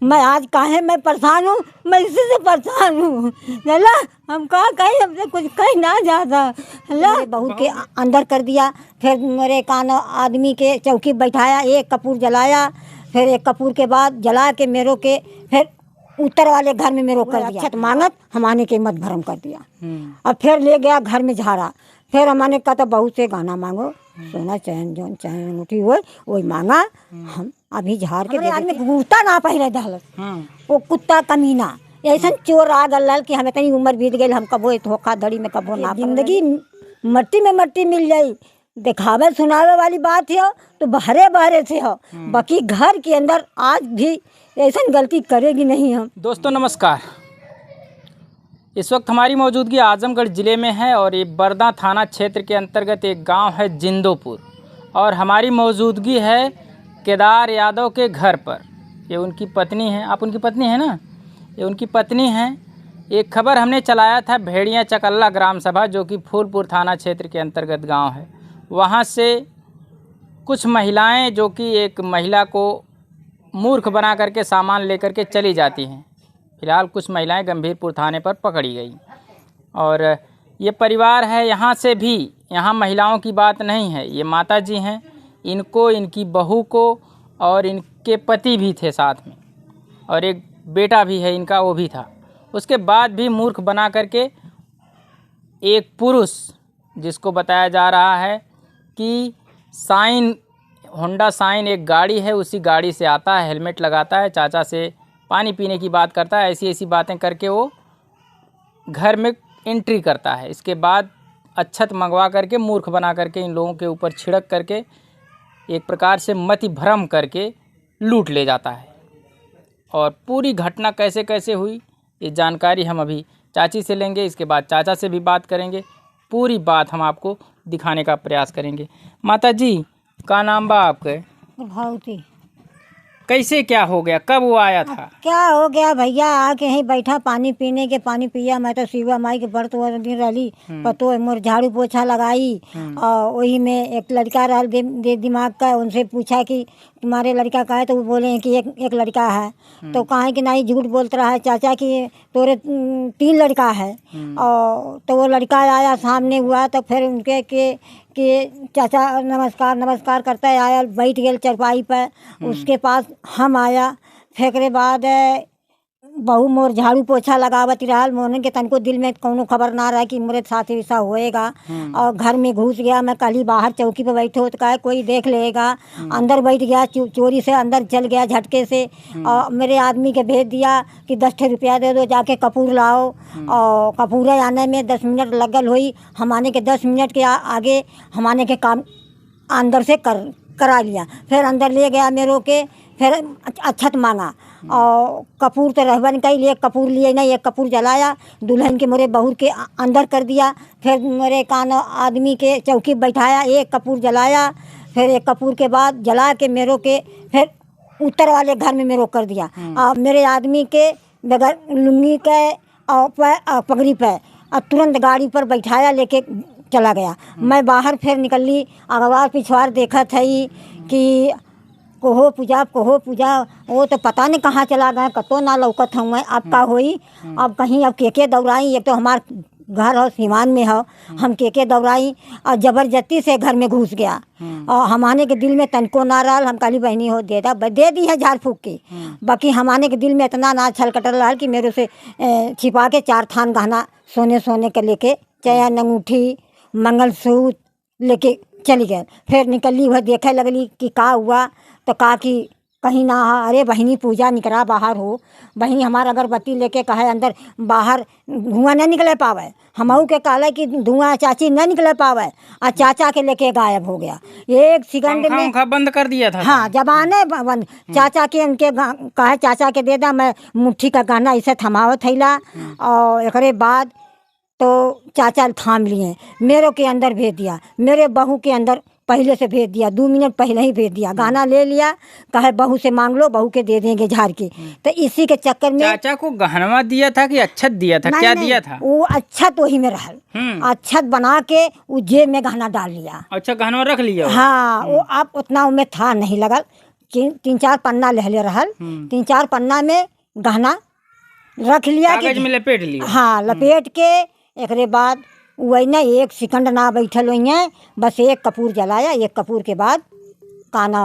मैं आज काहे मैं परेशान हूँ, मैं इसी से परेशान हूँ। चला हम कहाँ कहीं हमसे कुछ कहीं ना जाता। मेरे बहू के अंदर कर दिया, फिर मेरे कान आदमी के चौकी बैठाया, एक कपूर जलाया, फिर एक कपूर के बाद जला के मेरे के फिर उत्तर वाले घर में मेरे कर दिया। मांगत हमारे के मत भरम कर दिया। अब फिर ले गया घर में झाड़ा, फिर हमारे कहा था बहू से गाना मांगो, सोना चैन जो चैन अंगूठी हो वही मांगा। हम अभी झाड़ के आदमी कुर्ता ना पहले दहलत, वो कुत्ता कमीना ऐसा चोर आ गल कि हमें इतनी उम्र बीत गई, हम कबो धोखाधड़ी में कबो ना। जिंदगी मट्टी में मट्टी मिल जाई, दिखावे सुनावे वाली बात है तो बहरे बहरे से हो, बाकी घर के अंदर आज भी ऐसा गलती करेगी नहीं हम। दोस्तों नमस्कार, इस वक्त हमारी मौजूदगी आजमगढ़ ज़िले में है और ये बरदा थाना क्षेत्र के अंतर्गत एक गांव है जिंदोपुर, और हमारी मौजूदगी है केदार यादव के घर पर। ये उनकी पत्नी है, आप उनकी पत्नी हैं ना, ये उनकी पत्नी हैं। एक खबर हमने चलाया था भेड़िया चकल्ला ग्राम सभा, जो कि फूलपुर थाना क्षेत्र के अंतर्गत गांव है। वहां से कुछ महिलाएं जो कि एक महिला को मूर्ख बना करके सामान लेकर के चली जाती हैं। फिलहाल कुछ महिलाएं गंभीरपुर थाने पर पकड़ी गई, और ये परिवार है यहाँ से भी, यहाँ महिलाओं की बात नहीं है, ये माता जी हैं, इनको, इनकी बहू को और इनके पति भी थे साथ में, और एक बेटा भी है इनका, वो भी था। उसके बाद भी मूर्ख बना करके एक पुरुष, जिसको बताया जा रहा है कि साइन, होंडा साइन एक गाड़ी है, उसी गाड़ी से आता है, हेलमेट लगाता है, चाचा से पानी पीने की बात करता है, ऐसी ऐसी बातें करके वो घर में एंट्री करता है। इसके बाद अक्षत मंगवा करके मूर्ख बना करके इन लोगों के ऊपर छिड़क करके एक प्रकार से मति भ्रम करके लूट ले जाता है। और पूरी घटना कैसे कैसे हुई ये जानकारी हम अभी चाची से लेंगे, इसके बाद चाचा से भी बात करेंगे, पूरी बात हम आपको दिखाने का प्रयास करेंगे। माता जी का नाम बा आपके? भौती। कैसे क्या हो गया, कब वो आया था? क्या हो गया भैया, आके यहीं बैठा, पानी पीने के पानी पिया। मैं तो शिवा माई के व्रत दिन रही, पतो मोर झाड़ू पोछा लगाई, और वही में एक लड़का रहा दे दिमाग का, उनसे पूछा कि तुम्हारे लड़का का है, तो वो बोले कि एक लड़का है। तो कहा कि नहीं, झूठ बोलता रहा है चाचा कि तोरे 3 लड़का है। और तो वो लड़का आया, सामने हुआ, तो फिर उनके कि चाचा नमस्कार नमस्कार करता है, आया, बैठ गया चरपाई पर। उसके पास हम आया, फेंकरे बाद बहू मोर झाड़ू पोछा लगावत रहल। मोहन के तनको दिल में कोनो खबर ना रहा कि मेरे साथ ऐसा होएगा। और घर में घुस गया। मैं कल ही बाहर चौकी पर बैठे हो तो कहा कोई देख लेगा, अंदर बैठ गया, चोरी से अंदर चल गया झटके से। और मेरे आदमी के भेज दिया कि 10 रुपया दे दो, जाके कपूर लाओ। और कपूर आने में 10 मिनट लगल हुई। हमारे के 10 मिनट के आगे हमारे के काम अंदर से करा लिया। फिर अंदर ले गया मेरे के, फिर अक्षत मांगा और कपूर तो रहबन कई, एक कपूर लिए नहीं, एक कपूर जलाया, दुल्हन के मोरे बहू के अंदर कर दिया। फिर मेरे कान आदमी के चौकी बैठाया, एक कपूर जलाया, फिर एक कपूर के बाद जला के मेरे के फिर उत्तर वाले घर में मेरे कर दिया। और मेरे आदमी के बगैर लुंगी के और पगड़ी पे और तुरंत गाड़ी पर बैठाया, लेके चला गया। मैं बाहर फिर निकल ली, अगवार पिछवार देखा था कि कोहो पूजा, वो तो पता नहीं कहाँ चला गए, कतो ना लौकत हूँ मैं। अब का होई, अब कहीं अब के दौड़ाई, एक तो हमार घर हो सीमान में हो, हम के दौड़ाई और ज़बरदस्ती से घर में घुस गया। और हमारे के दिल में तनको ना रहा, हम काली बहनी हो दे दी है झाड़ फूक के। बाकी हमारे के दिल में इतना ना छल कटर रहा कि मेरे से छिपा के 4 थान गहना सोने के लेके, चैन अंगूठी मंगलसूत्र लेके चली गए। फिर निकली, वह देखे लगली कि का हुआ, तो कहा कि कहीं ना, अरे बहनी पूजा निकला बाहर हो, बहनी हमारा अगरबत्ती लेके कहे अंदर बाहर धुआं न निकले पावे। हमहू के कहला कि धुआं चाची न निकले पावे, और चाचा के लेके गायब हो गया। 1 सेकंड में बंद कर दिया था। हाँ, जबाने बंद। चाचा के उनके कहे चाचा के दे दा, मैं मुट्ठी का गहना ऐसे थमावत थैला। और एक बाद तो चाचा थाम लिए, मेरे के अंदर भेज दिया, मेरे बहू के अंदर पहले से भेज दिया, 2 मिनट पहले ही भेज दिया। गाना ले लिया, कहे बहू से मांग लो, बहू के दे देंगे झाड़ के। तो इसी के चक्कर में चाचा को गहनवा दिया था कि अक्षत दिया था? क्या दिया था? वो अक्षत वही में रहल, अक्षत बना के वो जेब में गहना डाल लिया। अच्छा, गहनवा रख लिया? हाँ, वो अब उतना उनमें था नहीं लगल, तीन चार पन्ना लहले रहल। 3-4 पन्ना में गहना रख लिया, कागज में लपेट लिया। हाँ, लपेट के एकरे बाद वही ना 1 सेकंड ना बैठल हुई, बस एक कपूर जलाया। एक कपूर के बाद काना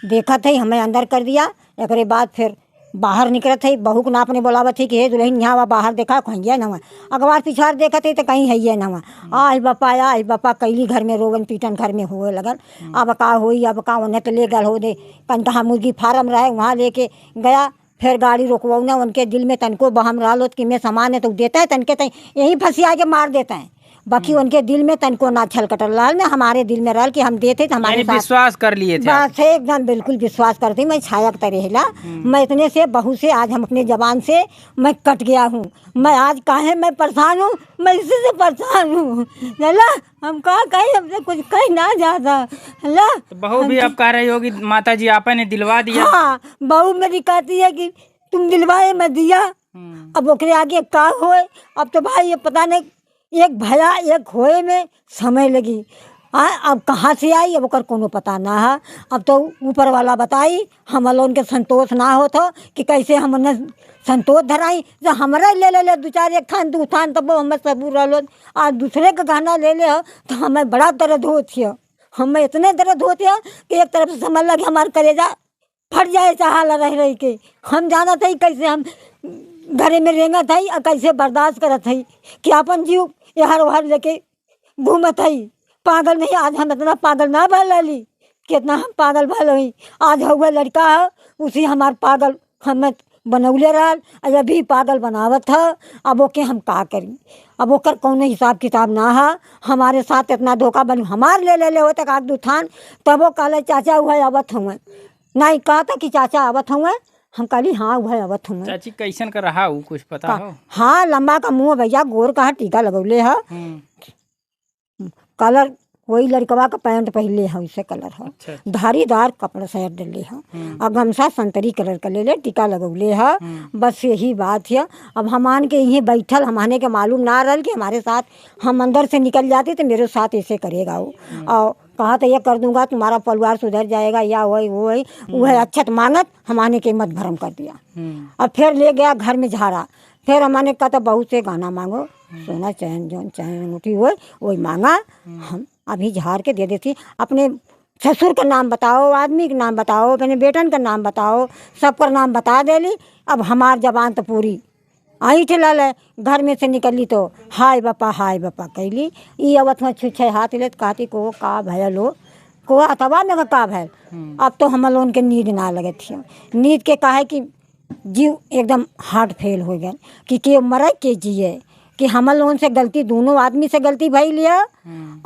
देखा थी, हमें अंदर कर दिया। एकरे बाद फिर बाहर निकलत है, बहू को ना अपने बोलावत थी कि हे दुल्हन यहाँ बाहर देखा कहीं है ना, अखबार पिछाड़ देखा थी तो कहीं है ना। आई बापा कैली घर में रोवन पीटन घर में हुए लगल। अब का हुई, अब का उन्हें तो ले गल हो दे कंधा मुर्गी फार्म रहे वहाँ लेके गया। फिर गाड़ी रोकवाऊना, उनके दिल में तनको बहम रहा कि मैं सामान है तो देता है तनके तय यही फंसिया के मार देता है। बाकी उनके दिल में तनको ना छलकटल लाल ने हमारे दिल में रहल कि हम देते तो हमारे साथ विश्वास कर लिए थे। बस एकदम बिल्कुल विश्वास करती। मैं छाया तरेला, मैं इतने से बहू से आज हम अपने जबान से मैं कट गया हूँ। मैं आज काहे मैं परेशान हूँ, मैं इसी से परेशान हूँ। अल्लाह हम कहा कहीं हमसे कुछ कहीं ना जाता। अल्लाह तो बहू भी अब कह रही होगी माता जी आपने दिलवा दिया। हाँ, बहू मेरी कहती है कि तुम दिलवाए मैं दिया। अब ओकरे आगे का होए, अब तो भाई ये पता नहीं एक भया एक होए में समय लगी। अब कहाँ से आई, अब ओकर कोनो पता ना है। अब तो ऊपर वाला बताई, हम लोगन के संतोष ना हो तो कि कैसे हमने संतोष धराई। जो हमारा ले 2-4 एक थान 2 थान तब हमें सबूर रहो। आज दूसरे का गहना ले हो तो हमें बड़ा दर्द होती है। हमें इतने दर्द होती है कि एक तरफ से समझ लगे हमारे कलेजा फट जाए चाहला रह के। हम जाना था कैसे हम घरे में रेंगा था और कैसे बर्दाश्त करत है कि अपन जीव यहाँ वहाँ लेके घूमत है। पागल नहीं, आज हम इतना पागल ना भली कितना हम पागल भल हुई। आज हुआ लड़का है उसी हमार पागल हमें बनौले रहा, अभी पागल बनावत था। अब ओके हम का करी, अब ओकर कौन हिसाब किताब ना है। हमारे साथ इतना धोखा बन हमार ले हो तक आग 2 थान तब वो कहले चाचा हुआ आवत हुए। नहीं कहा था कि चाचा आवत हुए, हम कहली हाँ वह आवत हुए। चाची कैसन का रहा वो कुछ पता हो? हाँ, लंबा का मुँह भैया, गोर का टीका लगौले है, कलर वही लड़कवा का पैंट पहले है उसे कलर है। अच्छा। धारीदार कपड़ा शर्ट डले है, अब गमछा संतरी कलर का ले टीका लगौले है। बस यही बात है। अब हमान के यहीं बैठल हमारे के मालूम ना रहल कि हमारे साथ हम अंदर से निकल जाते तो मेरे साथ ऐसे करेगा वो। और कहा तो ये कर दूंगा तुम्हारा परिवार सुधर जाएगा या वही वह अच्छत मांगत हमारे के मत भरम कर दिया। अब फिर ले गया घर में झाड़ा। फिर हमारे कहा तो बहू से गाना मांगो, सोना चैन जौन चैन अंगूठी हुए वही मांगा। हम अभी झाड़ के दे देती। अपने ससुर का नाम बताओ, आदमी का नाम बताओ, अपने बेटन का नाम बताओ, सबका नाम बता देली। अब हमार जबान तो पूरी आई ठेला है। घर में से निकली तो हाय बापा कैली। ई अवत में छुच्छे हाथ ले कहती को का भयल हो को अथवा में का भयल। अब तो हम लोगन के नींद ना लगे थी। नींद के कहा कि जीव एकदम हार्ट फेल हो गया कि के मरे के जिए कि हम लोगन से गलती दोनों आदमी से गलती भई लिया।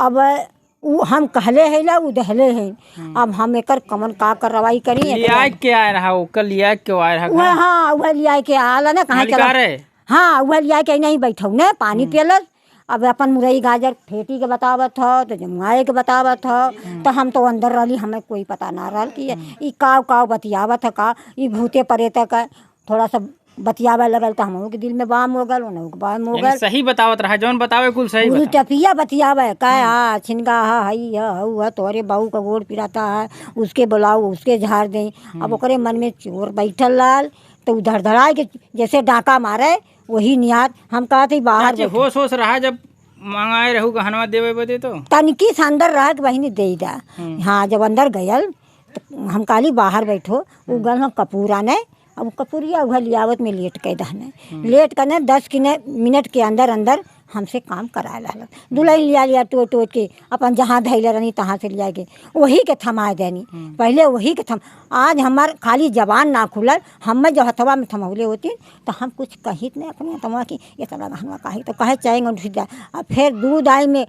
अब वो हम कहले है ला वो दहले हैं। अब हम एकर कमन का कार्रवाई करी। लिया के आए रहा वो कल लिया क्यों आए रहा? वह हाँ वह लिया के आला ना कहाँ चला हाँ वह लिया के नहीं बैठो न पानी पियलस। अब अपन मुरई गाजर फेटी के बतावत हो तो जमुआए के बतावत हो तो हम तो अंदर रही, हमें कोई पता ना रहा कि ई काव बतियावत है का ई भूते परेते का थोड़ा सा बतियावे लगल तो हम के दिल में बाम हो गल, उन बाम हो गल। सही बतावत रहा जौन बतावे कुल सही पूरी टपिया बतियावे का आ छिनगा हई है तोरे बहू का गोड़ पिराता है उसके बुलाओ उसके झाड़ दें। अब ओकरे मन में चोर बैठल लाल तो उधर धड़ाए के जैसे डाका मारे वही नियात। हम कहते बाहर होश रहा जब मंगाए रहू गहनवा देवे बदे तो तनिकी से अंदर रह के वही दे दा। हाँ जब अंदर गयल तो हम काली बाहर बैठो वो गल हम कपूरा ने अब कपूरिया उधर लियावत में लेट के दहने लेट करने 10 मिनट के अंदर अंदर हमसे काम कराए ला। दुल्हन लिया टोट के अपन जहाँ धैले रहनी तहाँ से लिया के वही के थमाए देनी पहले वही के थम। आज हमार खाली जबान ना खुलल, हम जो हथवा में थमौले होती तो हम कुछ कही नहीं अपने तमा की ये तरह गहनवा कही तो कहे चाहेंगे। अब फिर दूध आई में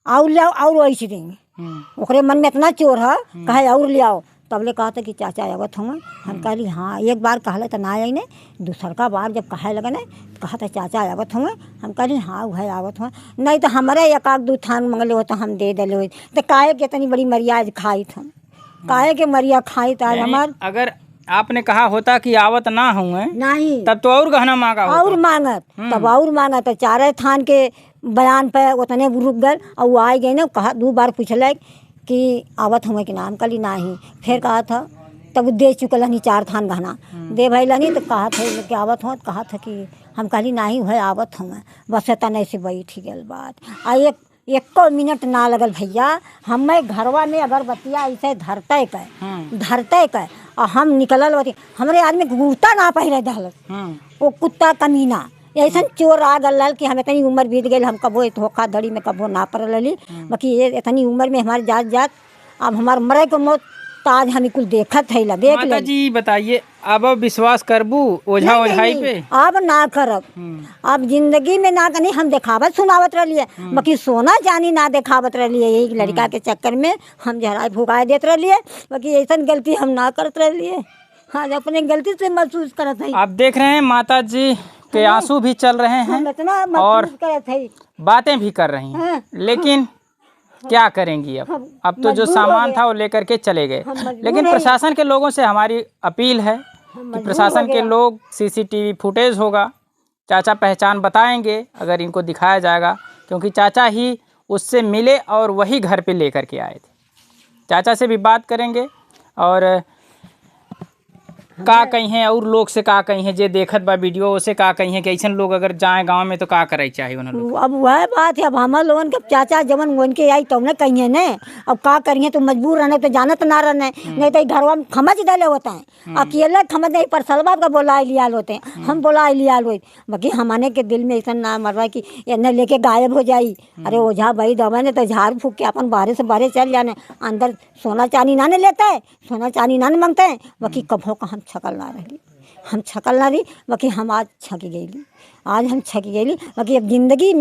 और ले और वैसे देंगे ओकरे मन में इतना चोर है कहे और ले आओ। तब ले कहा था कि चाचा आवत हुआ। हम कहली हाँ एक बार कहले तो ना आई ने दूसर का बार जब कहे लगे ने कहा था चाचा आवत हुए। हम कहली हाँ वह आवत हुआ नहीं तो हमारे एक आग 2 थान मंगले हो तो हम दे दिले हो तो काहे के इतनी बड़ी मरियाज खाई हम काहे के मरिया खाई तो हमार। अगर आपने कहा होता कि आवत ना हुए नहीं तब तो और गहना मांगा और मांगत तब और मांगत तो 4 थान के बयान पे उतने रुक गए और वो आ गए ना कहा 2 बार पूछल कि आवत हुए कि नाम कली नहीं। फिर कहा था तब दे चुकल हनी 4 थान गहना दे भैल हनी। तो कहा थे कि आवत हो, कहा था कि हम कहली नहीं है आवत हूँ बस तने से बैठ गल बात। आ एक मिनट ना लगल भैया, हमें घरवा में अगरबत्तियाँ ऐसे धरते कै और हम निकलल होती। हमरे आदमी कुर्ता ना पहले दहल, वो कुत्ता कमीना ऐसा चोर आ गल कि हम इतनी उम्र बीत गई, हम कबो धोखाधड़ी में कबो ना पड़ल। बाकी ये इतनी उम्र में हमारे जात अब हमार मरे को मौत ताज हम कुल देखत है। देख माता जी बताइए, अब विश्वास करबू ओझा ओझाई पे? अब ना करब, अब जिंदगी में ना कनी। हम देखावत सुनावत रहिए, बाकी सोना चांदी ना देखावत रहिए। यही लड़का के चक्कर में हम जहराए भुगाए देते रहिए, बाकी ऐसा गलती हम ना करते रहिए। हाँ, अपने गलती से महसूस करत है। आप देख रहे हैं माता जी के आंसू भी चल रहे हैं और बातें भी कर रही हैं, लेकिन क्या करेंगी? अब तो जो सामान था वो लेकर के चले गए। लेकिन प्रशासन के लोगों से हमारी अपील है कि प्रशासन के लोग सीसीटीवी फुटेज होगा, चाचा पहचान बताएंगे अगर इनको दिखाया जाएगा, क्योंकि चाचा ही उससे मिले और वही घर पे लेकर के आए थे। चाचा से भी बात करेंगे और का कहीं है और लोग से का कहीं है जे देखत बा वीडियो से का कहीं है कि ऐसे लोग अगर जाए गांव में तो का करे चाहिए उन लोग। अब वह बात है, अब हमारे लोगन के चाचा जवन उनके आई तो न कहिए ने। अब का करिए, तो मजबूर रहने तो जानत ना रहने, नहीं तो घरवा में खमच डाले होते हैं। अकेले खमच नहीं पर सलवा का बोला लिया होते हैं, हम बोला लिया लो। बाकी हमारे के दिल में ऐसा ना मर रहा कि इन्हें लेके गायब हो जाई। अरे ओझा भाई दवा ने तो झाड़ फूक के अपन बाहर से बाहर चल जाने, अंदर सोना चांदी ना लेता है, सोना चांदी ना मांगते हैं। बाकी कभों का हम छकल ना रही, हम छकल ना रही। बाकी हम आज छकी गई, आज हम छकी गई। बाकी अब जिंदगी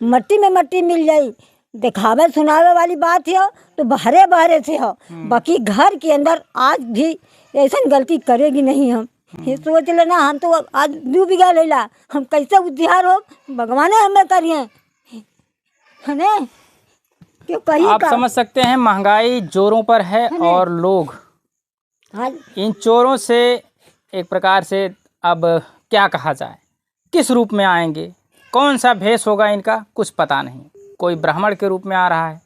मट्टी में मट्टी मिल जाई। दिखावे सुनावे वाली बात है तो बहरे से हो, बाकी घर के अंदर आज भी ऐसा गलती करेगी नहीं। हम ये सोच लेना, हम तो आज डूब गया लेला, हम कैसे उद्धार हो भगवान हमें करिए, है ना? क्यों कहीं आप समझ सकते हैं महंगाई जोरों पर है और लोग इन चोरों से एक प्रकार से अब क्या कहा जाए, किस रूप में आएंगे, कौन सा भेष होगा इनका कुछ पता नहीं। कोई ब्राह्मण के रूप में आ रहा है,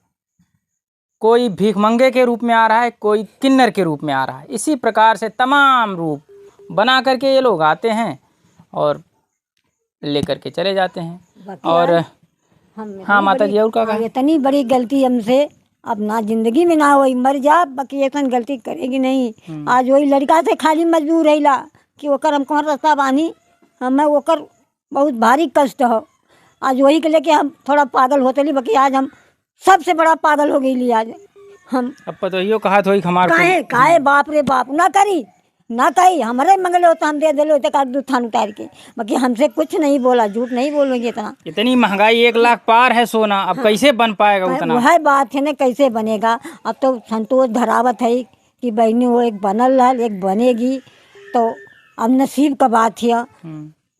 कोई भीखमंगे के रूप में आ रहा है, कोई किन्नर के रूप में आ रहा है। इसी प्रकार से तमाम रूप बना करके ये लोग आते हैं और लेकर के चले जाते हैं। और हाँ माता जी, और क्या इतनी बड़ी गलती हमसे अब ना जिंदगी में ना होई, मर जा, बाकी ऐसा गलती करेगी नहीं। आज वही लड़का से खाली मजबूर रहीला कि ओकर हम कौन रास्ता बानी, हमें ओकर बहुत भारी कष्ट हो। आज वही के लेके हम थोड़ा पागल होते ली, बाकी आज हम सबसे बड़ा पागल हो गई। आज हम अब पतोहियो कहा तो हमारे काहे बाप रे बाप ना करी ना कही, हमारे मंगल होता हम दे दिले होते काट थान उतार के। बाकी हमसे कुछ नहीं बोला, झूठ नहीं बोलेंगे। इतनी महंगाई 1 लाख पार है सोना, अब कैसे बन पाएगा उतना? वह बात है ना, कैसे बनेगा? अब तो संतोष धरावत है कि बहनी वो एक बनल रहा, एक बनेगी, तो अब नसीब का बात है।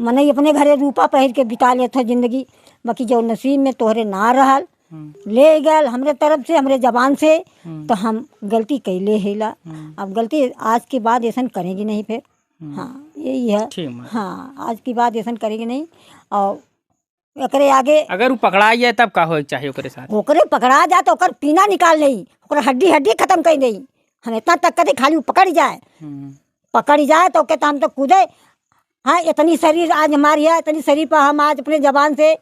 मने अपने घरे रूपा पहन के बिता लेते जिंदगी, बाकी जो नसीब में तोहरे ना रहल ले गए हमरे तरफ से, हमरे जबान से, तो हम गलती कैले हेला। अब गलती आज के बाद ऐसा करेगी नहीं फिर। हाँ यही है। हाँ आज की बात ऐसा करेगी नहीं। और एकरे आगे अगर वो पकड़ा जाए तब का हो चाहिए ओकरे साथ? ओकरे पकड़ा जाए तो ओकर पीना निकाल नहीं, ओकर हड्डी हड्डी खत्म कर नहीं। हम इतना तक करे खाली वो पकड़ जाए, पकड़ जाए तो कहता हम तो कूदे। हाँ इतनी शरीर आज हमारी है, इतनी शरीर पर हम आज अपने जबान से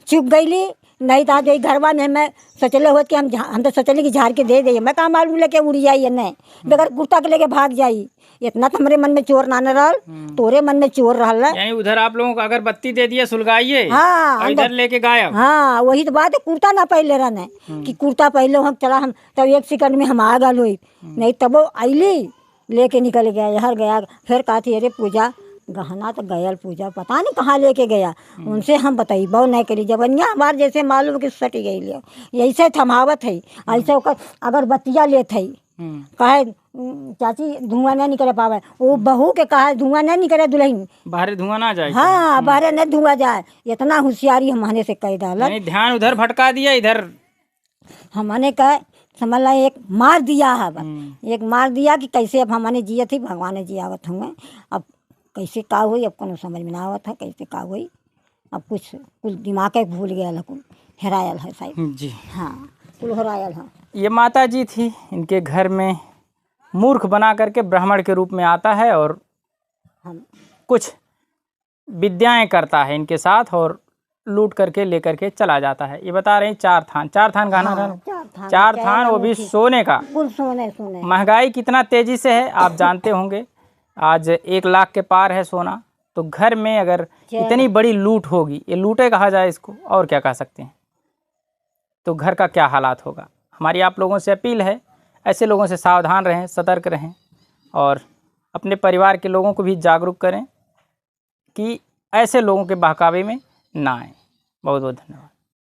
चुप गईली। नहीं था जो घरवा में मैं सोचले हो कि हम तो सोचले कि झाड़ के दे दे, मैं कहाँ मालूम लेके उड़ जाइए नहीं बगैर कुर्ता के लेके भाग जाई। इतना तो हमारे मन में चोर ना रहल, तोरे मन में चोर रहल। यानी उधर आप लोगों को अगर बत्ती दे दिया सुलगाइए, हाँ इधर लेके गायब। हाँ वही तो बात है, कुर्ता ना पहले रहने कि कुर्ता पहले हम चला, हम तब 1 सेकंड में हम आ गए। नहीं तब वो आईली लेके निकल गया, हर गया। फिर कहा थी अरे पूजा गहना तो गयल, पूजा पता नहीं कहाँ लेके गया। उनसे हम बताई बहु नहीं करी, जबनिया हमारे जैसे मालूम कि सटी गई लियो। यही से थमावत है, ऐसे ओकर अगर बतिया लेत है कहे चाची धुआं नहीं निकल पावे, वो बहू के कहा धुआं नहीं निकले, दुल्हन बाहर धुआं ना जाए। हाँ बाहर नहीं धुआं जाए, इतना होशियारी हमने से कह डाला। ध्यान उधर भटका दिया, इधर हमने कहा समझ ला एक मार दिया है, एक मार दिया कि कैसे अब हमने जिया थी भगवान जियावत हुए। अब कैसे का हुई अब को समझ में ना आवत है, कैसे का हुई अब कुछ दिमाग के भूल गया, कुल हेरायल है शायद जी। हाँ कुल हेरायल है। ये माता जी थी, इनके घर में मूर्ख बना करके ब्राह्मण के रूप में आता है और हम कुछ विद्याएं करता है इनके साथ और लूट करके लेकर के चला जाता है। ये बता रहे हैं 4 थान गहना हाँ, रहना, 4 थान वो भी सोने का। कुल सोने सोने। महंगाई कितना तेजी से है आप जानते होंगे, आज 1 लाख के पार है सोना। तो घर में अगर इतनी बड़ी लूट होगी, ये लूटे कहा जाए इसको और क्या कह सकते हैं, तो घर का क्या हालात होगा। हमारी आप लोगों से अपील है, ऐसे लोगों से सावधान रहें, सतर्क रहें और अपने परिवार के लोगों को भी जागरूक करें कि ऐसे लोगों के बहकावे में ना आए। बहुत बहुत धन्यवाद।